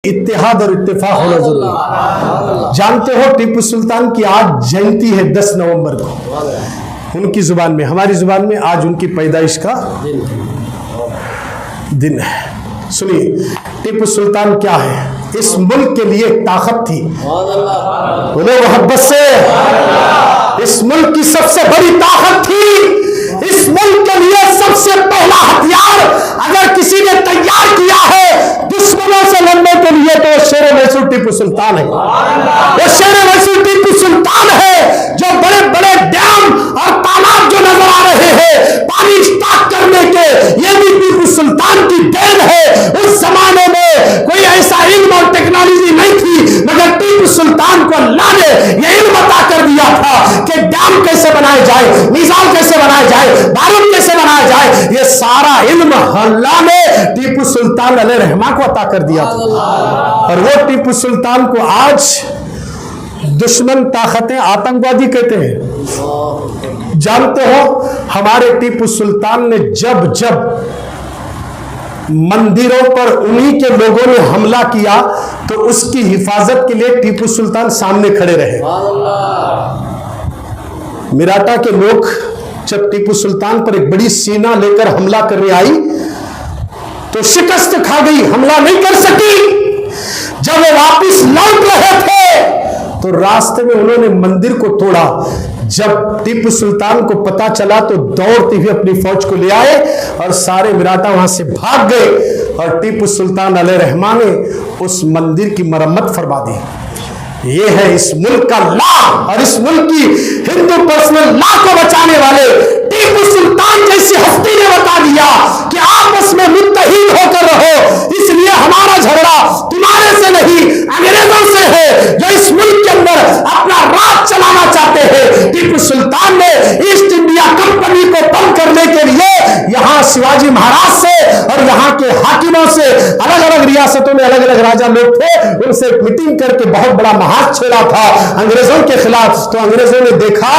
इत्तेहाद और इत्तेफाक होना जरूरी है। जानते हो टीपू सुल्तान की आज जयंती है 10 नवंबर को। उनकी जुबान में, हमारी जुबान में आज उनकी पैदाइश का दिन है। सुनिए टीपू सुल्तान क्या है। इस मुल्क के लिए ताकत थी, उन्हें मोहब्बत से इस मुल्क की सबसे बड़ी ताकत थी। इस मुल्क के लिए सबसे पहला हथियार अगर किसी ने तैयार किया है दुश्मनों से लड़ने के लिए तो शेर मैसूर टीपू सुल्तान है। वो शेर मैसूर टीपू सुल्तान है जो बड़े बड़े डैम और तालाब जो नजर आ रहे हैं पानी स्टॉक करने के, ये भी टीपू सुल्तान की देन है। उस जमाने में कोई ऐसा इल्म और टेक्नोलॉजी नहीं थी, मगर टीपू सुल्तान को अल्लाह ने यह इल्म अता कर दिया था कि डैम कैसे बनाए जाए, मिसाइल कैसे बनाए जाए, बारूद कैसे बनाया जाए। ये सारा इल्म अल्लाह ने टीपू सुल्तान अलैहिर्रहमा को अता कर दिया था। और वो टीपू सुल्तान को आज दुश्मन ताकतें आतंकवादी कहते हैं। जानते हो हमारे टीपू सुल्तान ने जब जब मंदिरों पर उन्हीं के लोगों ने हमला किया तो उसकी हिफाजत के लिए टीपू सुल्तान सामने खड़े रहे। मिराटा के लोग जब टीपू सुल्तान पर एक बड़ी सेना लेकर हमला करने आई तो शिकस्त खा गई, हमला नहीं कर सकी। जब वो वापस लौट रहे थे तो रास्ते में उन्होंने मंदिर को तोड़ा। जब टीपू सुल्तान को पता चला तो दौड़ते हुए अपनी फौज को ले आए और सारे मिराटा वहां से भाग गए और टीपू सुल्तान अलैहिर्रहमा ने उस मंदिर की मरम्मत फरमा दी। ये है इस मुल्क का लॉ और इस मुल्क की हिंदू पर्सनल लॉ को बचाने वाले टीपू सुल्तान जैसी हस्ती ने बता दिया कि आपस में मुत्तहिद होकर रहो। इसलिए हमारा झगड़ा तुम्हारे से नहीं अंग्रेजों से है जो इस मुल्क के अंदर अपना राज चलाना चाहते हैं। टीपू सुल्तान ने ईस्ट इंडिया कंपनी को बंद करने के लिए यहाँ शिवाजी महाराज से और यहाँ के हाकिमों से, अलग अलग रियासतों में अलग अलग राजा लोग थे, उनसे मीटिंग करके बहुत बड़ा महाज छेड़ा था अंग्रेजों के खिलाफ। तो अंग्रेजों ने देखा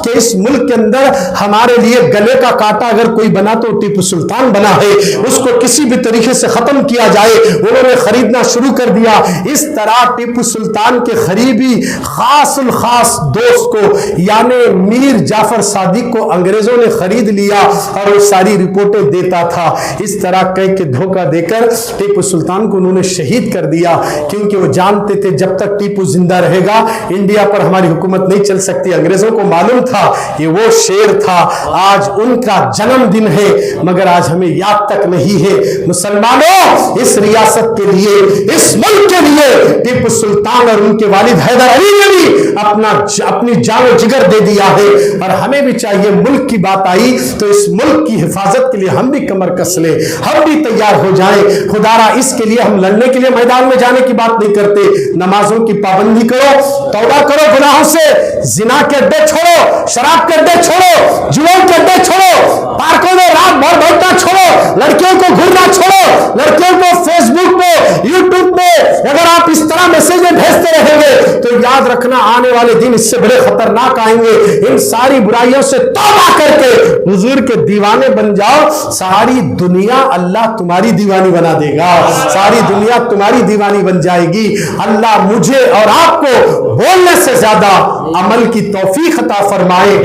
कि इस मुल्क के अंदर हमारे लिए गले का कांटा अगर कोई बना तो टीपू सुल्तान बना है, उसको किसी भी तरीके से खत्म किया जाए। उन्होंने खरीदना शुरू कर दिया। इस तरह टीपू सुल्तान के करीबी खासुल खास दोस्त को यानी मीर जाफर सादिक को अंग्रेजों ने खरीद लिया और वो सारी रिपोर्टें देता था। इस तरह कह के धोखा देकर टीपू सुल्तान को उन्होंने शहीद कर दिया, क्योंकि वो जानते थे जब तक टीपू जिंदा रहेगा इंडिया पर हमारी हुकूमत नहीं चल सकती। अंग्रेजों को मालूम था कि वो शेर था। आज उनका जन्मदिन है मगर आज हमें याद तक नहीं है। मुसलमानों, इस रियासत के लिए, इस मुल्क के लिए टीपू सुल्तान और उनके वालिद हैदर अली ने भी अपनी जान जिगर दे दिया है। और हमें भी चाहिए, मुल्क की बात आई तो इस मुल्क की हिफाजत के लिए हम भी कमर कस ले, हम भी तैयार हो जाएं। खुदारा इसके लिए हम लड़ने के लिए मैदान में जाने की बात नहीं करते। नमाजों की पाबंदी करो, तौबा करो गुनाहों से, जिना के अड्डे छोड़ो, शराब के अड्डे छोड़ो, जुआ के अड्डे छोड़ो, पार्कों में रात भर बैठना छोड़ो, लड़कियों को घूरना छोड़ो, लड़कियों को फेसबुक पे, यूट्यूब पे अगर आप इस तरह मैसेज भेजते रहेंगे तो याद रखना आने वाले दिन इससे बड़े खतरनाक आएंगे। इन सारी बुराइयों से तौबा करके हुजूर के दीवाने बन जाओ, सारी दुनिया अल्लाह तुम्हारी दीवानी बना देगा, सारी दुनिया तुम्हारी दीवानी बन जाएगी। अल्लाह मुझे और आपको बोलने से ज्यादा अमल की तौफीक अता फरमाए।